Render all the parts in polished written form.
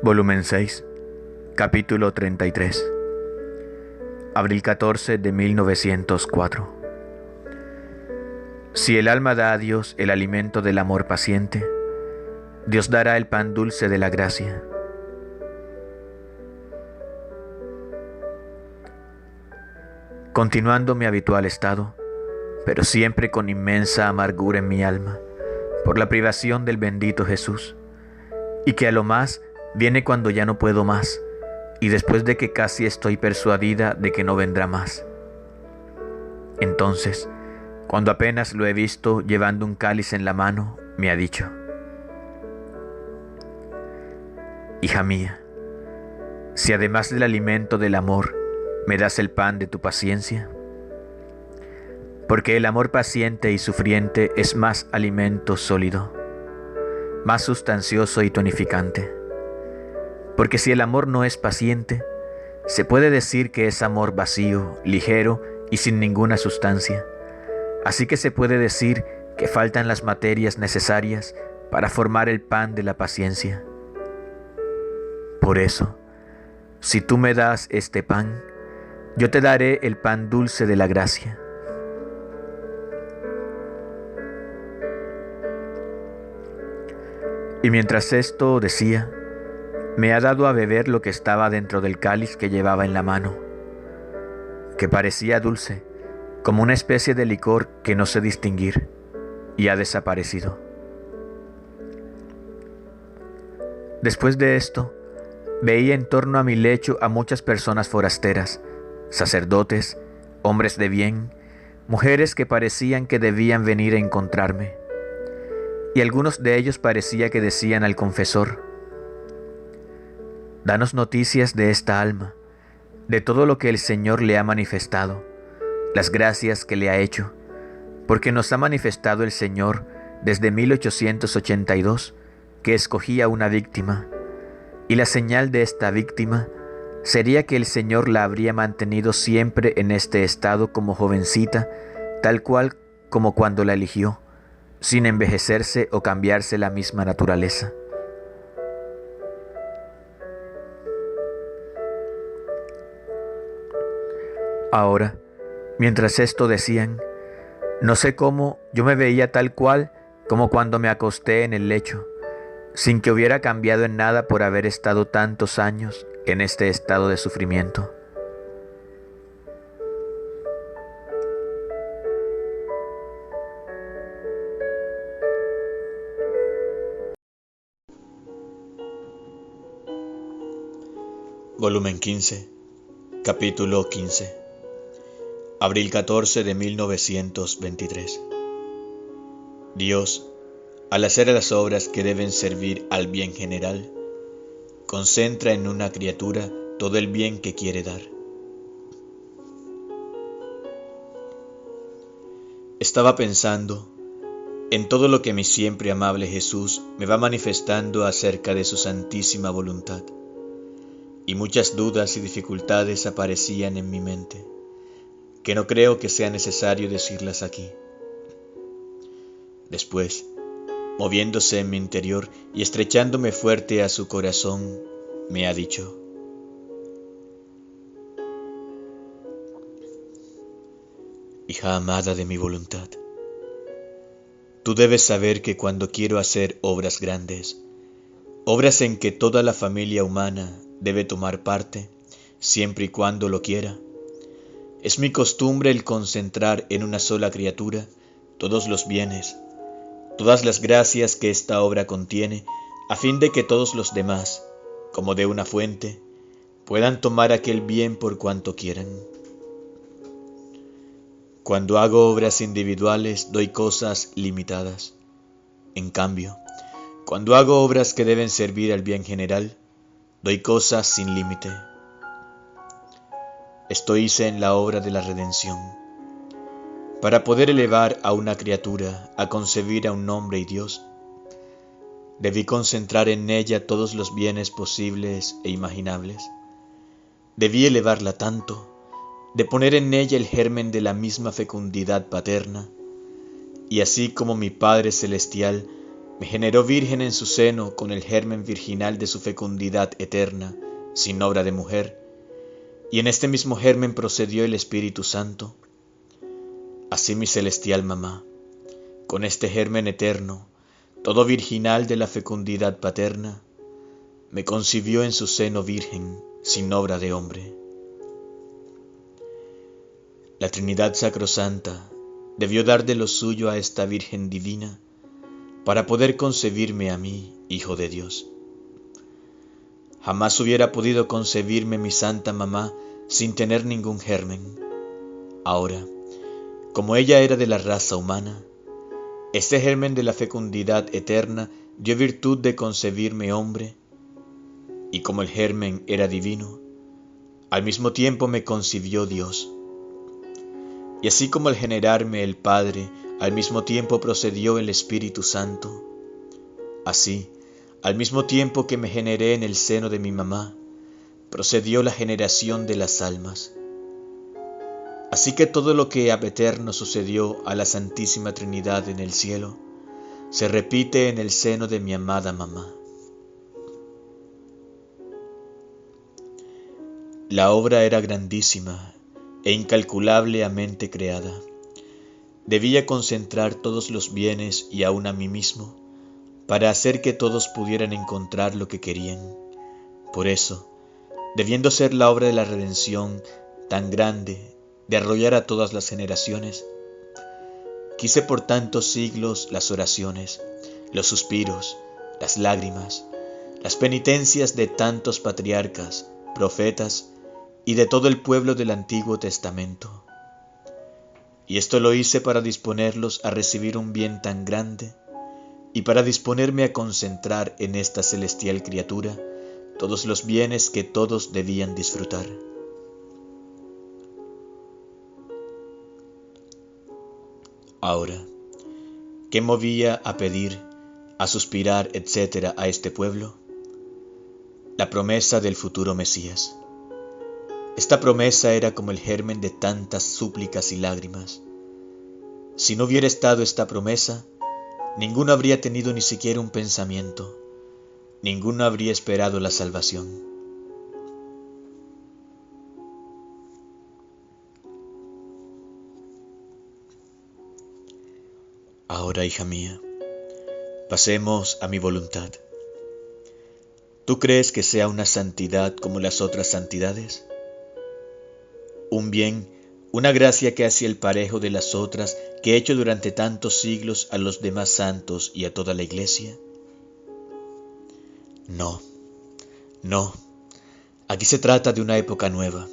Volumen 6, capítulo 33, abril 14 de 1904. Si el alma da a Dios el alimento del amor paciente, Dios dará el pan dulce de la gracia. Continuando mi habitual estado, pero siempre con inmensa amargura en mi alma, por la privación del bendito Jesús, y que a lo más viene cuando ya no puedo más, y después de que casi estoy persuadida de que no vendrá más. Entonces, cuando apenas lo he visto llevando un cáliz en la mano, me ha dicho: hija mía, si además del alimento del amor me das el pan de tu paciencia, porque el amor paciente y sufriente es más alimento sólido, más sustancioso y tonificante. Porque si el amor no es paciente, se puede decir que es amor vacío, ligero y sin ninguna sustancia. Así que se puede decir que faltan las materias necesarias para formar el pan de la paciencia. Por eso, si tú me das este pan, yo te daré el pan dulce de la gracia. Y mientras esto decía, me ha dado a beber lo que estaba dentro del cáliz que llevaba en la mano, que parecía dulce, como una especie de licor que no sé distinguir, y ha desaparecido. Después de esto, veía en torno a mi lecho a muchas personas forasteras, sacerdotes, hombres de bien, mujeres que parecían que debían venir a encontrarme, y algunos de ellos parecía que decían al confesor: danos noticias de esta alma, de todo lo que el Señor le ha manifestado, las gracias que le ha hecho, porque nos ha manifestado el Señor desde 1882 que escogía una víctima, y la señal de esta víctima sería que el Señor la habría mantenido siempre en este estado como jovencita, tal cual como cuando la eligió, sin envejecerse o cambiarse la misma naturaleza. Ahora, mientras esto decían, no sé cómo yo me veía tal cual como cuando me acosté en el lecho, sin que hubiera cambiado en nada por haber estado tantos años en este estado de sufrimiento. Volumen 15, capítulo 15, abril 14 de 1923. Dios, al hacer las obras que deben servir al bien general, concentra en una criatura todo el bien que quiere dar. Estaba pensando en todo lo que mi siempre amable Jesús me va manifestando acerca de su santísima voluntad, y muchas dudas y dificultades aparecían en mi mente, que no creo que sea necesario decirlas aquí. Después, moviéndose en mi interior y estrechándome fuerte a su corazón, me ha dicho: hija amada de mi voluntad, tú debes saber que cuando quiero hacer obras grandes, obras en que toda la familia humana debe tomar parte, siempre y cuando lo quiera, es mi costumbre el concentrar en una sola criatura todos los bienes, todas las gracias que esta obra contiene, a fin de que todos los demás, como de una fuente, puedan tomar aquel bien por cuanto quieran. Cuando hago obras individuales doy cosas limitadas. En cambio, cuando hago obras que deben servir al bien general, doy cosas sin límite. Esto hice en la obra de la redención. Para poder elevar a una criatura a concebir a un hombre y Dios, debí concentrar en ella todos los bienes posibles e imaginables. Debí elevarla tanto, de poner en ella el germen de la misma fecundidad paterna, y así como mi Padre Celestial Me generó virgen en su seno con el germen virginal de su fecundidad eterna, sin obra de mujer, y en este mismo germen procedió el Espíritu Santo. Así mi celestial mamá, con este germen eterno, todo virginal de la fecundidad paterna, me concibió en su seno virgen, sin obra de hombre. La Trinidad Sacrosanta debió dar de lo suyo a esta Virgen Divina para poder concebirme a mí, Hijo de Dios. Jamás hubiera podido concebirme mi Santa Mamá sin tener ningún germen. Ahora, como ella era de la raza humana, este germen de la fecundidad eterna dio virtud de concebirme hombre, y como el germen era divino, al mismo tiempo me concibió Dios. Y así como al generarme el Padre, al mismo tiempo procedió el Espíritu Santo, así, al mismo tiempo que me generé en el seno de mi mamá, procedió la generación de las almas. Así que todo lo que ab eterno sucedió a la Santísima Trinidad en el cielo, se repite en el seno de mi amada mamá. La obra era grandísima e incalculablemente creada. Debía concentrar todos los bienes y aun a mí mismo, para hacer que todos pudieran encontrar lo que querían. Por eso, debiendo ser la obra de la redención tan grande, de arrollar a todas las generaciones, quise por tantos siglos las oraciones, los suspiros, las lágrimas, las penitencias de tantos patriarcas, profetas y de todo el pueblo del Antiguo Testamento. Y esto lo hice para disponerlos a recibir un bien tan grande y para disponerme a concentrar en esta celestial criatura todos los bienes que todos debían disfrutar. Ahora, ¿qué movía a pedir, a suspirar, etcétera, a este pueblo? La promesa del futuro Mesías. Esta promesa era como el germen de tantas súplicas y lágrimas. Si no hubiera estado esta promesa, ninguno habría tenido ni siquiera un pensamiento, ninguno habría esperado la salvación. Ahora, hija mía, pasemos a mi voluntad. ¿Tú crees que sea una santidad como las otras santidades? Un bien, una gracia que hace el parejo de las otras que he hecho durante tantos siglos a los demás santos y a toda la Iglesia? No, no. Aquí se trata de una época nueva,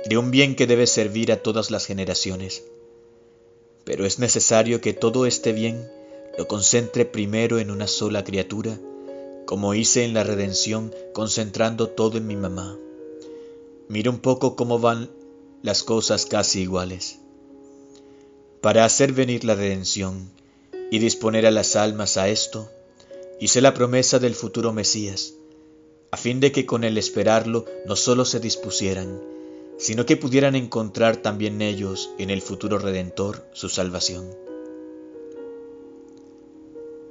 de un bien que debe servir a todas las generaciones. Pero es necesario que todo este bien lo concentre primero en una sola criatura, como hice en la redención concentrando todo en mi mamá. Mira un poco cómo van las cosas casi iguales. Para hacer venir la redención y disponer a las almas a esto, hice la promesa del futuro Mesías, a fin de que con el esperarlo no solo se dispusieran, sino que pudieran encontrar también ellos en el futuro Redentor su salvación.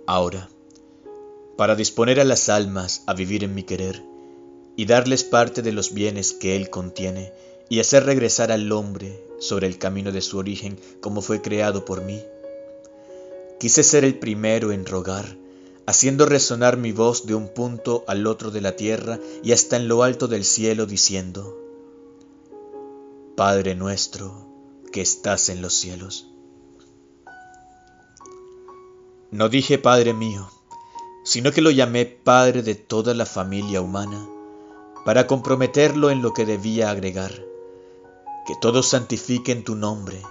Ahora, para disponer a las almas a vivir en mi querer y darles parte de los bienes que Él contiene y hacer regresar al hombre sobre el camino de su origen como fue creado por mí, quise ser el primero en rogar, haciendo resonar mi voz de un punto al otro de la tierra y hasta en lo alto del cielo, diciendo: Padre nuestro que estás en los cielos. No dije Padre mío, sino que lo llamé Padre de toda la familia humana, para comprometerlo en lo que debía agregar, que todos santifiquen tu nombre,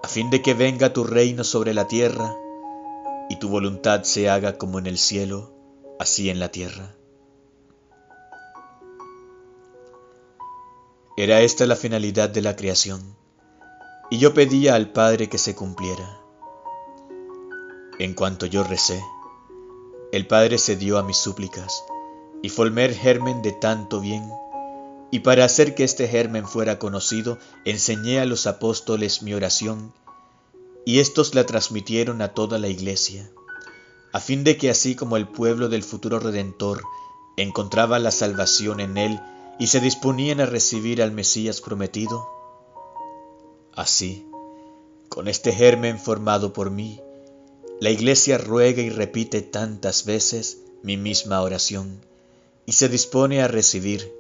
a fin de que venga tu reino sobre la tierra, y tu voluntad se haga como en el cielo, así en la tierra. Era esta la finalidad de la creación, y yo pedía al Padre que se cumpliera. En cuanto yo recé, el Padre cedió a mis súplicas, y formé el germen de tanto bien, y para hacer que este germen fuera conocido, enseñé a los apóstoles mi oración, y éstos la transmitieron a toda la Iglesia, a fin de que así como el pueblo del futuro Redentor encontraba la salvación en él y se disponían a recibir al Mesías prometido, así, con este germen formado por mí, la Iglesia ruega y repite tantas veces mi misma oración, y se dispone a recibir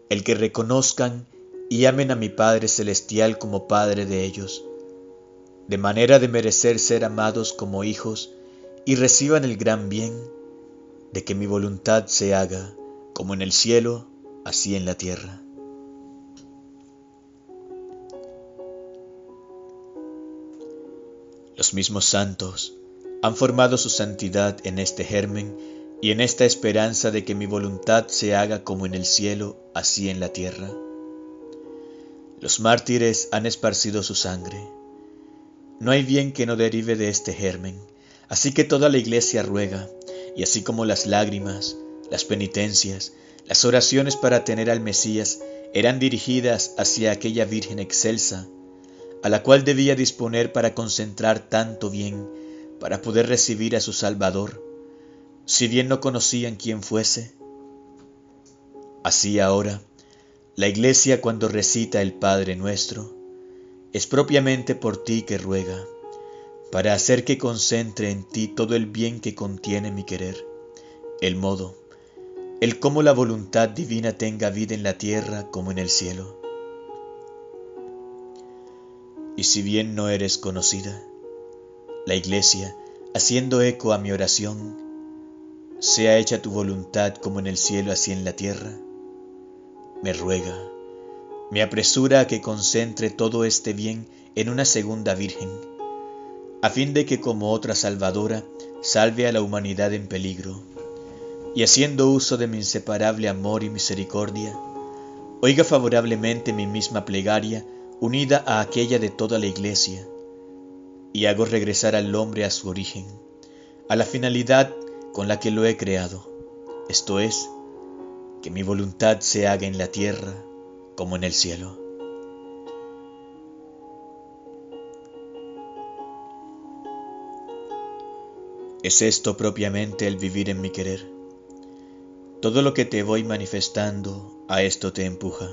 el que reconozcan y amen a mi Padre Celestial como Padre de ellos, de manera de merecer ser amados como hijos y reciban el gran bien de que mi voluntad se haga, como en el cielo, así en la tierra. Los mismos santos han formado su santidad en este germen y en esta esperanza de que mi voluntad se haga como en el cielo, así en la tierra. Los mártires han esparcido su sangre. No hay bien que no derive de este germen, así que toda la Iglesia ruega, y así como las lágrimas, las penitencias, las oraciones para tener al Mesías eran dirigidas hacia aquella Virgen excelsa, a la cual debía disponer para concentrar tanto bien, para poder recibir a su Salvador, si bien no conocían quién fuese. Así ahora, la Iglesia cuando recita el Padre Nuestro, es propiamente por ti que ruega, para hacer que concentre en ti todo el bien que contiene mi querer, el modo, el cómo la voluntad divina tenga vida en la tierra como en el cielo. Y si bien no eres conocida, la Iglesia, haciendo eco a mi oración, sea hecha tu voluntad como en el cielo así en la tierra, me ruega, me apresura a que concentre todo este bien en una segunda Virgen, a fin de que como otra Salvadora salve a la humanidad en peligro, y haciendo uso de mi inseparable amor y misericordia, oiga favorablemente mi misma plegaria unida a aquella de toda la Iglesia, y hago regresar al hombre a su origen, a la finalidad con la que lo he creado, esto es, que mi voluntad se haga en la tierra como en el cielo. Es esto propiamente el vivir en mi querer. Todo lo que te voy manifestando a esto te empuja,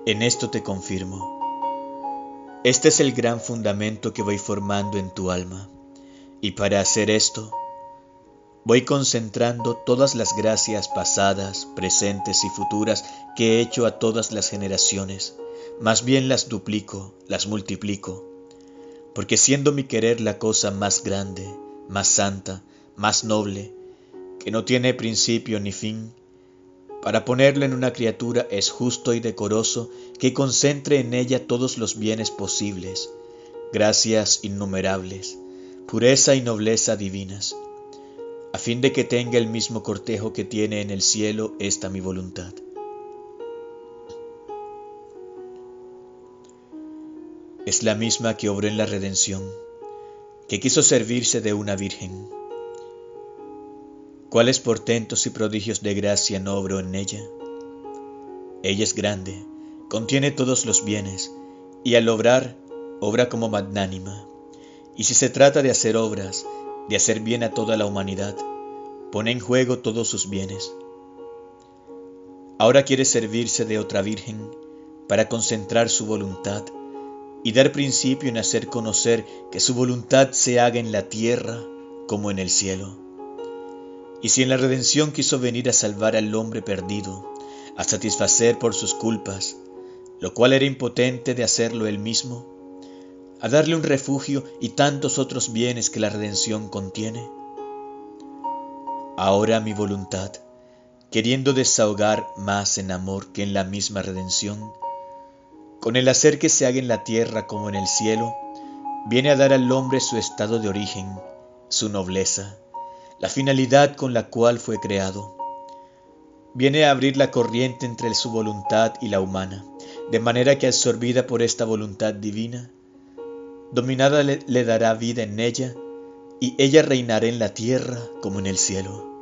en esto te confirmo. Este es el gran fundamento que voy formando en tu alma, y para hacer esto, voy concentrando todas las gracias pasadas, presentes y futuras que he hecho a todas las generaciones, más bien las duplico, las multiplico, porque siendo mi querer la cosa más grande, más santa, más noble, que no tiene principio ni fin, para ponerla en una criatura es justo y decoroso que concentre en ella todos los bienes posibles, gracias innumerables, pureza y nobleza divinas, a fin de que tenga el mismo cortejo que tiene en el cielo esta mi voluntad. Es la misma que obró en la redención, que quiso servirse de una virgen. ¿Cuáles portentos y prodigios de gracia no obró en ella? Ella es grande, contiene todos los bienes, y al obrar, obra como magnánima. Y si se trata de hacer obras, de hacer bien a toda la humanidad, pone en juego todos sus bienes. Ahora quiere servirse de otra virgen para concentrar su voluntad y dar principio en hacer conocer que su voluntad se haga en la tierra como en el cielo. Y si en la redención quiso venir a salvar al hombre perdido, a satisfacer por sus culpas, lo cual era impotente de hacerlo él mismo, a darle un refugio y tantos otros bienes que la redención contiene, ahora mi voluntad, queriendo desahogar más en amor que en la misma redención, con el hacer que se haga en la tierra como en el cielo, viene a dar al hombre su estado de origen, su nobleza, la finalidad con la cual fue creado. Viene a abrir la corriente entre su voluntad y la humana, de manera que absorbida por esta voluntad divina, dominada le dará vida en ella, y ella reinará en la tierra como en el cielo.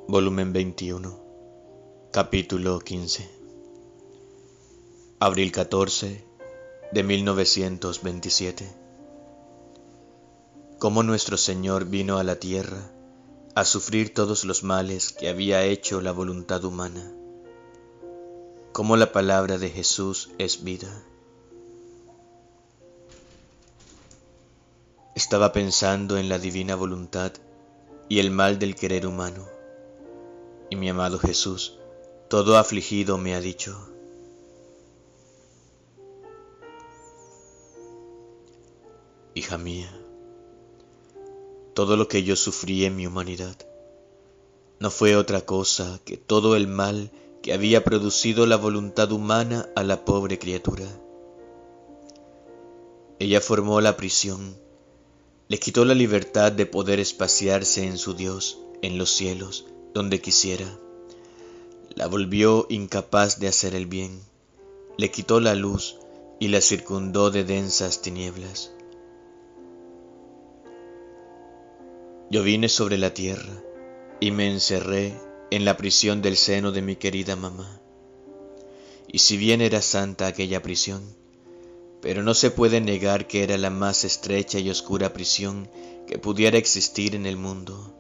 Volumen 21. Capítulo 15. Abril 14 de 1927. Cómo nuestro Señor vino a la tierra a sufrir todos los males que había hecho la voluntad humana. Cómo la palabra de Jesús es vida. Estaba pensando en la divina voluntad y el mal del querer humano, y mi amado Jesús, todo afligido, me ha dicho: hija mía, todo lo que yo sufrí en mi humanidad no fue otra cosa que todo el mal que había producido la voluntad humana a la pobre criatura. Ella formó la prisión, le quitó la libertad de poder espaciarse en su Dios, en los cielos, donde quisiera. La volvió incapaz de hacer el bien, le quitó la luz y la circundó de densas tinieblas. Yo vine sobre la tierra y me encerré en la prisión del seno de mi querida mamá. Y si bien era santa aquella prisión, pero no se puede negar que era la más estrecha y oscura prisión que pudiera existir en el mundo,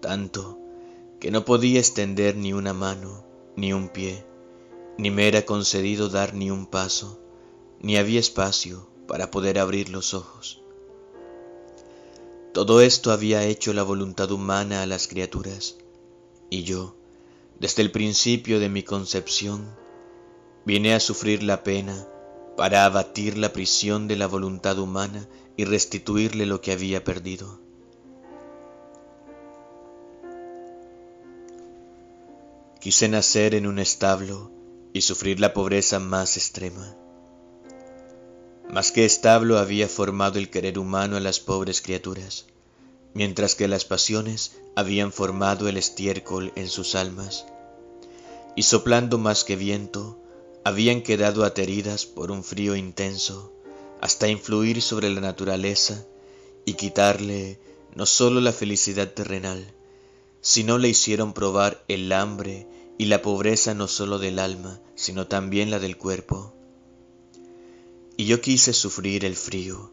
tanto que no podía extender ni una mano, ni un pie, ni me era concedido dar ni un paso, ni había espacio para poder abrir los ojos. Todo esto había hecho la voluntad humana a las criaturas, y yo, desde el principio de mi concepción, vine a sufrir la pena para abatir la prisión de la voluntad humana y restituirle lo que había perdido. Quise nacer en un establo y sufrir la pobreza más extrema. Más que establo había formado el querer humano a las pobres criaturas, mientras que las pasiones habían formado el estiércol en sus almas, y soplando más que viento, habían quedado ateridas por un frío intenso, hasta influir sobre la naturaleza y quitarle no sólo la felicidad terrenal, sino le hicieron probar el hambre y la pobreza no sólo del alma, sino también la del cuerpo. Y yo quise sufrir el frío,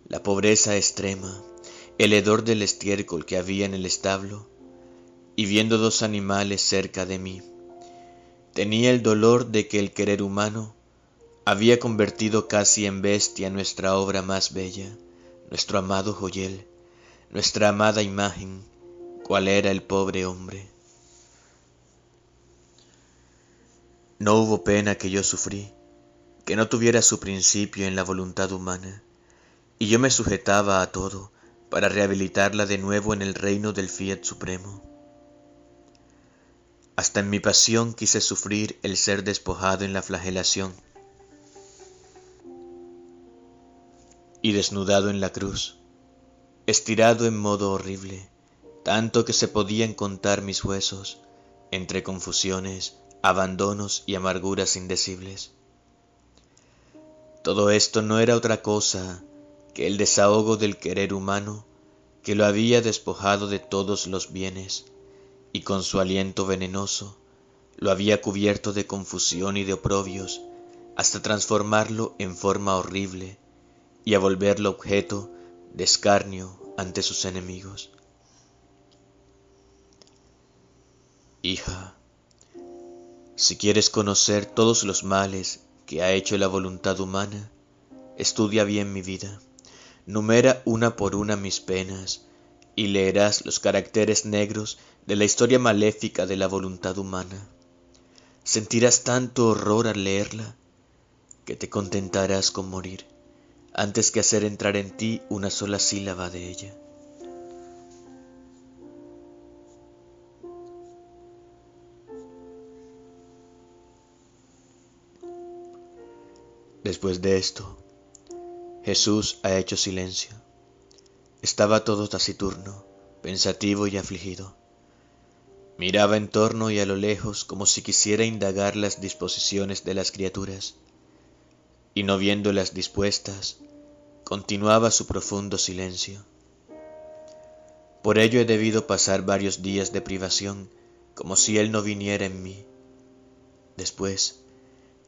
la pobreza extrema, el hedor del estiércol que había en el establo, y viendo dos animales cerca de mí, tenía el dolor de que el querer humano había convertido casi en bestia nuestra obra más bella, nuestro amado joyel, nuestra amada imagen, cual era el pobre hombre. No hubo pena que yo sufrí que no tuviera su principio en la voluntad humana, y yo me sujetaba a todo para rehabilitarla de nuevo en el reino del Fiat Supremo. Hasta en mi pasión quise sufrir el ser despojado en la flagelación y desnudado en la cruz, estirado en modo horrible, tanto que se podían contar mis huesos, entre confusiones, abandonos y amarguras indecibles. Todo esto no era otra cosa que el desahogo del querer humano que lo había despojado de todos los bienes, y con su aliento venenoso lo había cubierto de confusión y de oprobios, hasta transformarlo en forma horrible y a volverlo objeto de escarnio ante sus enemigos. Hija, si quieres conocer todos los males que ha hecho la voluntad humana, estudia bien mi vida, numera una por una mis penas, y leerás los caracteres negros de la historia maléfica de la voluntad humana. Sentirás tanto horror al leerla, que te contentarás con morir, antes que hacer entrar en ti una sola sílaba de ella. Después de esto, Jesús ha hecho silencio. Estaba todo taciturno, pensativo y afligido. Miraba en torno y a lo lejos como si quisiera indagar las disposiciones de las criaturas, y no viéndolas dispuestas, continuaba su profundo silencio. Por ello he debido pasar varios días de privación, como si Él no viniera en mí, Después,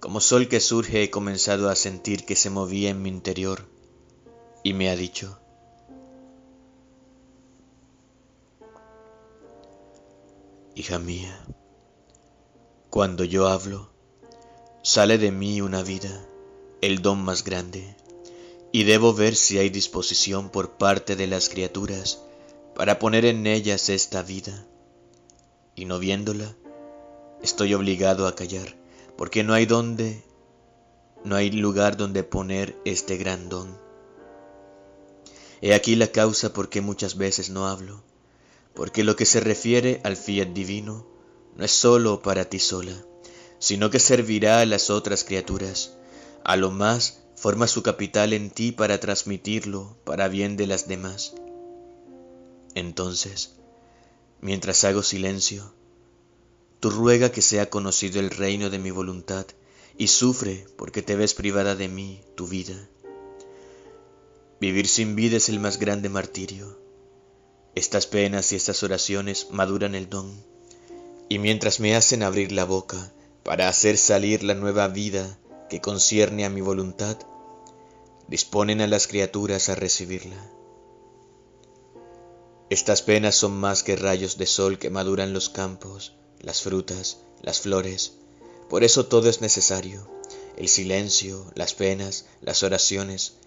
como sol que surge, he comenzado a sentir que se movía en mi interior y me ha dicho: hija mía, cuando yo hablo, sale de mí una vida, el don más grande, y debo ver si hay disposición por parte de las criaturas para poner en ellas esta vida, y no viéndola, estoy obligado a callar, porque no hay lugar donde poner este gran don. He aquí la causa por qué muchas veces no hablo, porque lo que se refiere al fiat divino no es solo para ti sola, sino que servirá a las otras criaturas. A lo más forma su capital en ti para transmitirlo para bien de las demás. Entonces, mientras hago silencio, tú ruega que sea conocido el reino de mi voluntad y sufre porque te ves privada de mí, tu vida. Vivir sin vida es el más grande martirio. Estas penas y estas oraciones maduran el don, y mientras me hacen abrir la boca para hacer salir la nueva vida que concierne a mi voluntad, disponen a las criaturas a recibirla. Estas penas son más que rayos de sol que maduran los campos, las frutas, las flores. Por eso todo es necesario: el silencio, las penas, las oraciones,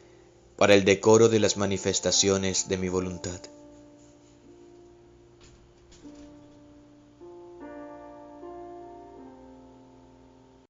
para el decoro de las manifestaciones de mi voluntad.